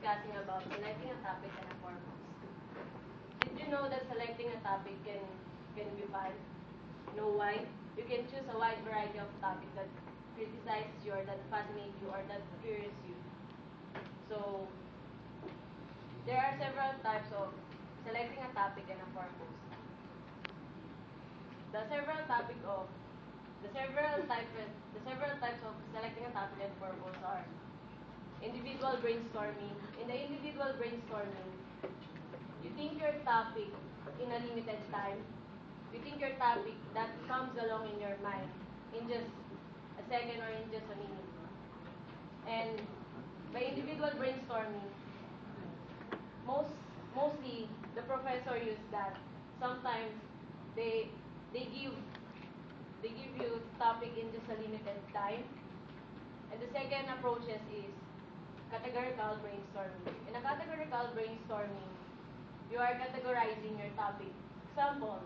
discussing about selecting a topic and a purpose. Did you know that selecting a topic can be fun? You know why? You can choose a wide variety of topics that criticizes you or that fascinate you or that curious you. So there are several types of selecting a topic and a purpose. The several types of selecting a topic and purpose are individual brainstorming. In the individual brainstorming, you think your topic in a limited time. You think your topic that comes along in your mind in just a second or in just a minute. And by individual brainstorming, mostly the professor use that. Sometimes they give you topic in just a limited time. And the second approaches is categorical brainstorming. In a categorical brainstorming, you are categorizing your topic. Example,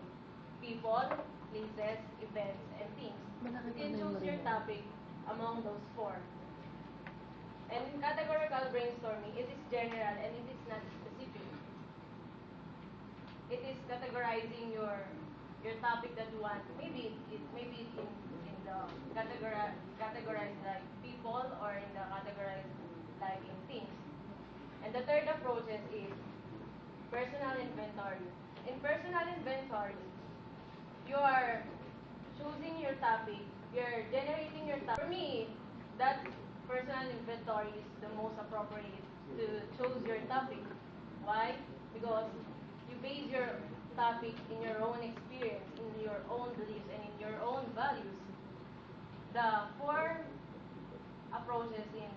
people, places, events, and things. You can choose your topic among those four. And in categorical brainstorming, it is general and it is not specific. It is categorizing your topic that you want. Maybe in the categorized like people or in the categorized like in things. And the third approach is personal inventory. In personal inventory, you are choosing your topic, you're generating your topic. For me, that personal inventory is the most appropriate to choose your topic. Why? Because you base your topic in your own experience, in your own beliefs, and in your own values. The four approaches in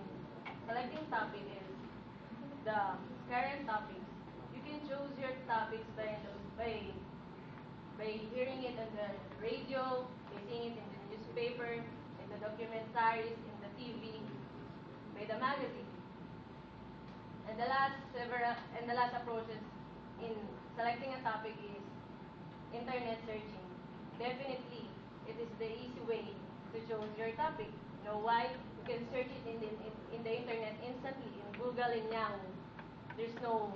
selecting topic is the current topics. You can choose your topics by hearing it on the radio, by seeing it in the newspaper, in the documentaries, in the TV, by the magazine. And the last approaches in selecting a topic is internet searching. Definitely, it is the easy way to choose your topic. You know why? You can search it in the internet instantly, in Google, in Yahoo. There's no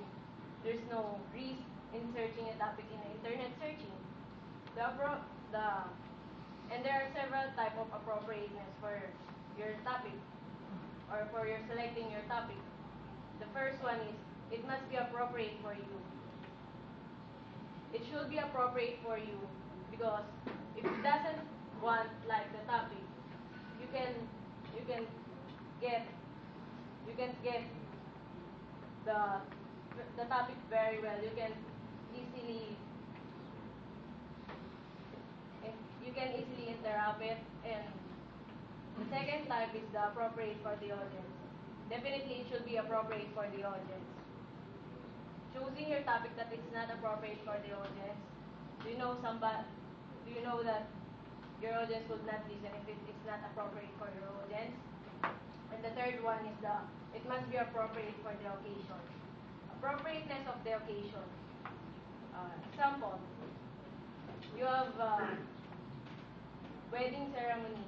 risk in searching a topic in the internet searching. And there are several types of appropriateness for your topic or for your selecting your topic. The first one is it must be appropriate for you. It should be appropriate for you because if it doesn't want like the topic, you can get the topic very well. You can easily interrupt it. And the second type is the appropriate for the audience. Definitely it should be appropriate for the audience. Choosing your topic that is not appropriate for the audience. Do you know that your audience would not listen if it's not appropriate for your audience? And the third one is it must be appropriate for the occasion. Appropriateness of the occasion. Example, you have wedding ceremony.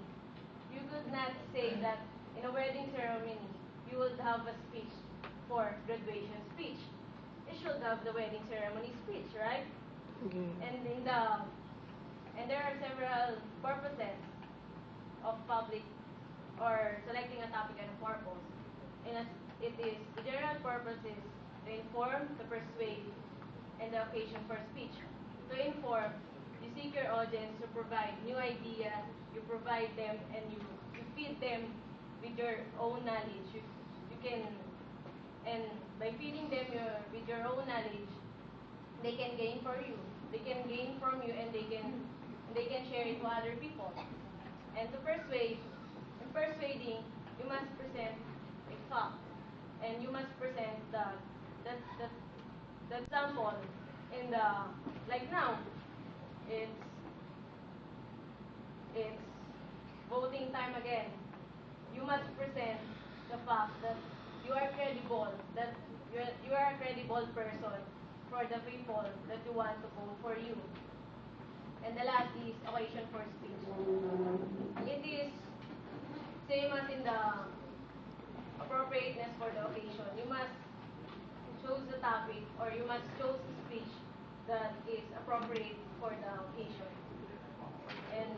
You could not say that in a wedding ceremony you would have a speech for graduation speech. You should have the wedding ceremony speech, right? And there are several purposes of public or selecting a topic and a purpose. The general purpose is to inform, to persuade, and the occasion for speech. To inform, you seek your audience to provide new ideas, you provide them, and you feed them with your own knowledge. And by feeding them with your own knowledge, they can gain from you. They can gain from you, and they can share it to other people. And to persuade, in persuading, you must present a fact, and you must present the example in the like now. It's voting time again. You must present the fact that you are credible, that you are a credible person for the people that you want to vote for you. And the last is occasion for speech. It is same as in the appropriateness for the occasion. You must topic or you must choose a speech that is appropriate for the occasion. And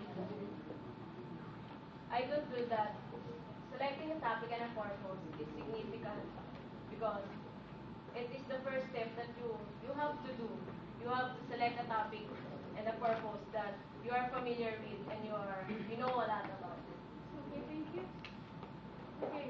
I conclude that selecting a topic and a purpose is significant because it is the first step that you have to do. You have to select a topic and a purpose that you are familiar with and you know a lot about it. Okay, thank you. Okay.